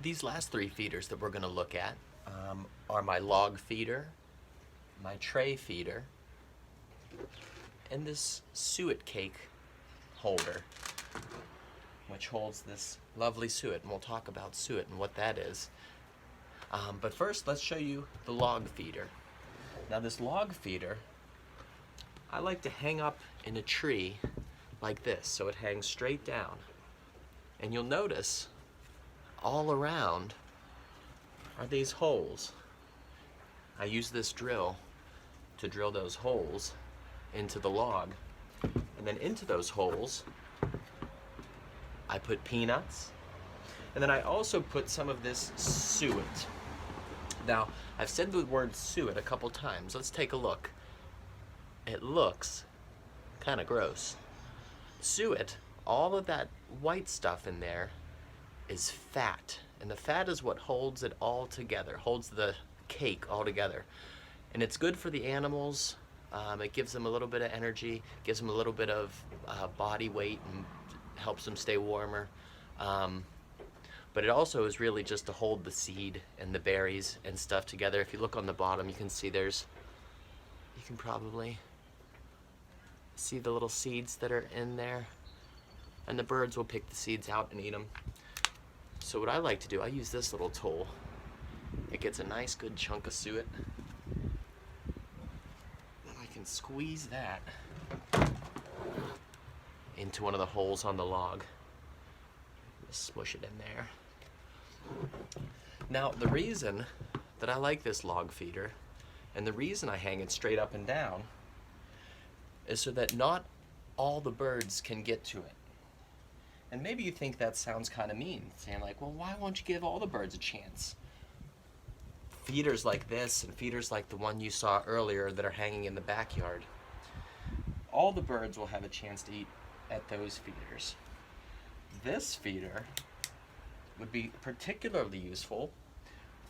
These last three feeders that we're going to look at are my log feeder, my tray feeder, and this suet cake holder, which holds this lovely suet, and we'll talk about suet and what that is. But first, let's show you the log feeder. Now this log feeder, I like to hang up in a tree like this, so it hangs straight down. And you'll notice all around are these holes. I use this drill to drill those holes into the log. And then into those holes, I put peanuts. And then I also put some of this suet. Now, I've said the word suet a couple times. Let's take a look. It looks kind of gross. Suet, all of that white stuff in there is fat, and the fat is what holds it all together, holds the cake all together. And it's good for the animals. It gives them a little bit of energy, gives them a little bit of body weight, and helps them stay warmer. But it also is really just to hold the seed and the berries and stuff together. If you look on the bottom, you can see you can probably see the little seeds that are in there. And the birds will pick the seeds out and eat them. So what I like to do, I use this little tool. It gets a nice good chunk of suet. And I can squeeze that into one of the holes on the log. Just smush it in there. Now the reason that I like this log feeder, and the reason I hang it straight up and down, is so that not all the birds can get to it. And maybe you think that sounds kind of mean, saying like, well, why won't you give all the birds a chance? Feeders like this and feeders like the one you saw earlier that are hanging in the backyard, all the birds will have a chance to eat at those feeders. This feeder would be particularly useful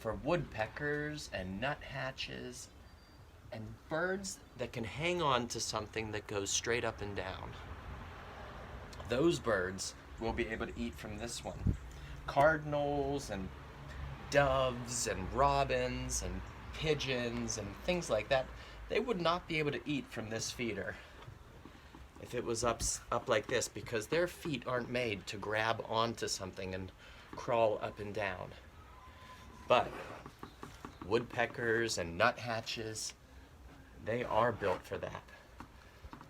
for woodpeckers and nuthatches and birds that can hang on to something that goes straight up and down. Those birds will be able to eat from this one. Cardinals and doves and robins and pigeons and things like that, they would not be able to eat from this feeder if it was up like this, because their feet aren't made to grab onto something and crawl up and down. But woodpeckers and nuthatches, they are built for that.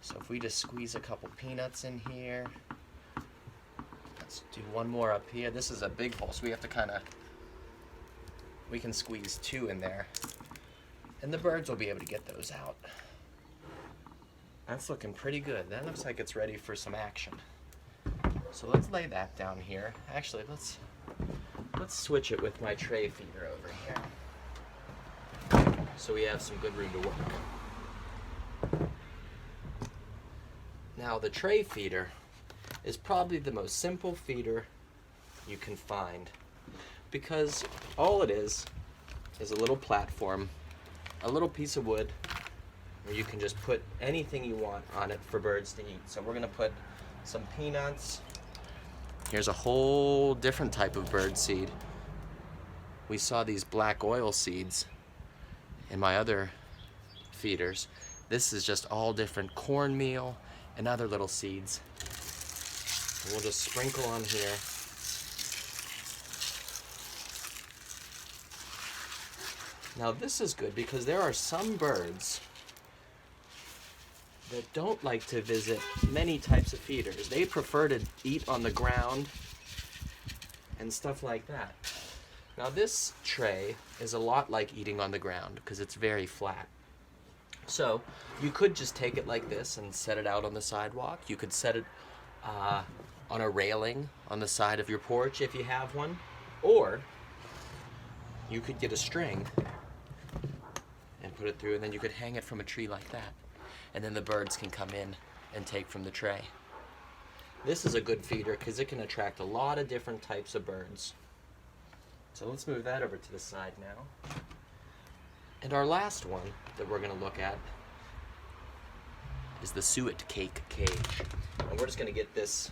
So if we just squeeze a couple peanuts in here, let's do one more up here. This is a big hole, so we have to we can squeeze two in there, and the birds will be able to get those out. That's looking pretty good. That looks like it's ready for some action. So let's lay that down here. Actually, let's switch it with my tray feeder over here, so we have some good room to work. Now the tray feeder is probably the most simple feeder you can find, because all it is a little platform, a little piece of wood, where you can just put anything you want on it for birds to eat. So we're gonna put some peanuts. Here's a whole different type of bird seed. We saw these black oil seeds in my other feeders. This is just all different cornmeal and other little seeds. And we'll just sprinkle on here. Now this is good because there are some birds that don't like to visit many types of feeders. They prefer to eat on the ground and stuff like that. Now this tray is a lot like eating on the ground because it's very flat. So you could just take it like this and set it out on the sidewalk. You could set it on a railing on the side of your porch if you have one. Or you could get a string and put it through, and then you could hang it from a tree like that. And then the birds can come in and take from the tray. This is a good feeder because it can attract a lot of different types of birds. So let's move that over to the side now. And our last one that we're going to look at is the suet cake cage. And we're just going to get this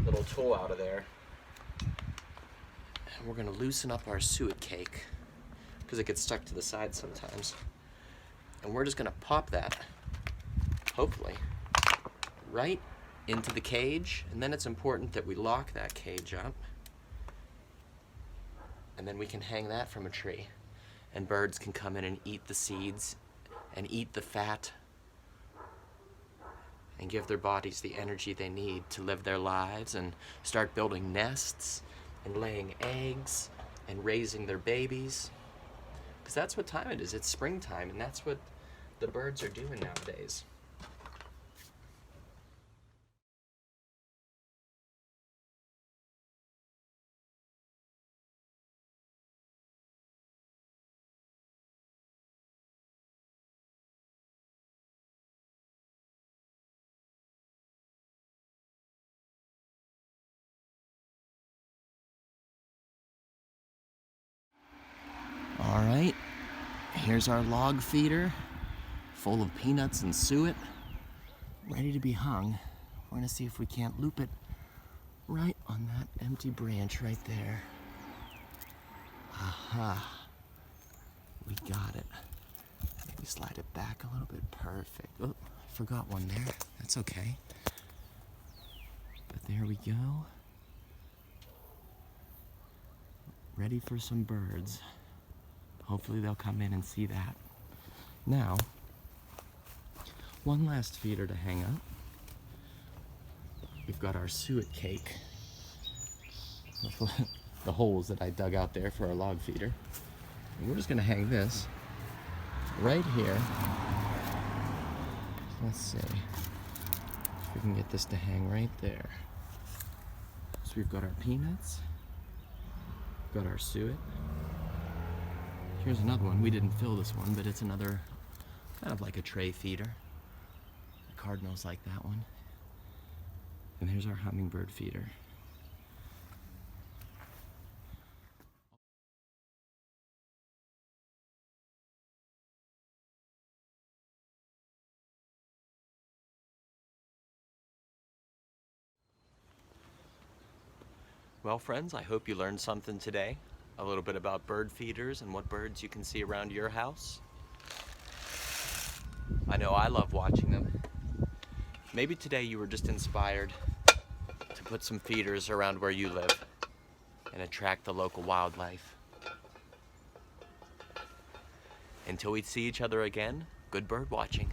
little tool out of there. And we're gonna loosen up our suet cake because it gets stuck to the side sometimes. And we're just gonna pop that, hopefully, right into the cage. And then it's important that we lock that cage up. And then we can hang that from a tree. And birds can come in and eat the seeds and eat the fat and give their bodies the energy they need to live their lives and start building nests and laying eggs and raising their babies. Because that's what time it is. It's springtime, and that's what the birds are doing nowadays. All right, here's our log feeder full of peanuts and suet, ready to be hung. We're gonna see if we can't loop it right on that empty branch right there. Aha, we got it. Maybe slide it back a little bit, perfect. Oh, I forgot one there, that's okay. But there we go. Ready for some birds. Hopefully they'll come in and see that. Now, one last feeder to hang up. We've got our suet cake. The holes that I dug out there for our log feeder. And we're just gonna hang this right here. Let's see if we can get this to hang right there. So we've got our peanuts, got our suet. Here's another one. We didn't fill this one, but it's another kind of like a tray feeder. The cardinals like that one. And here's our hummingbird feeder. Well, friends, I hope you learned something today. A little bit about bird feeders and what birds you can see around your house. I know I love watching them. Maybe today you were just inspired to put some feeders around where you live and attract the local wildlife. Until we see each other again, good bird watching.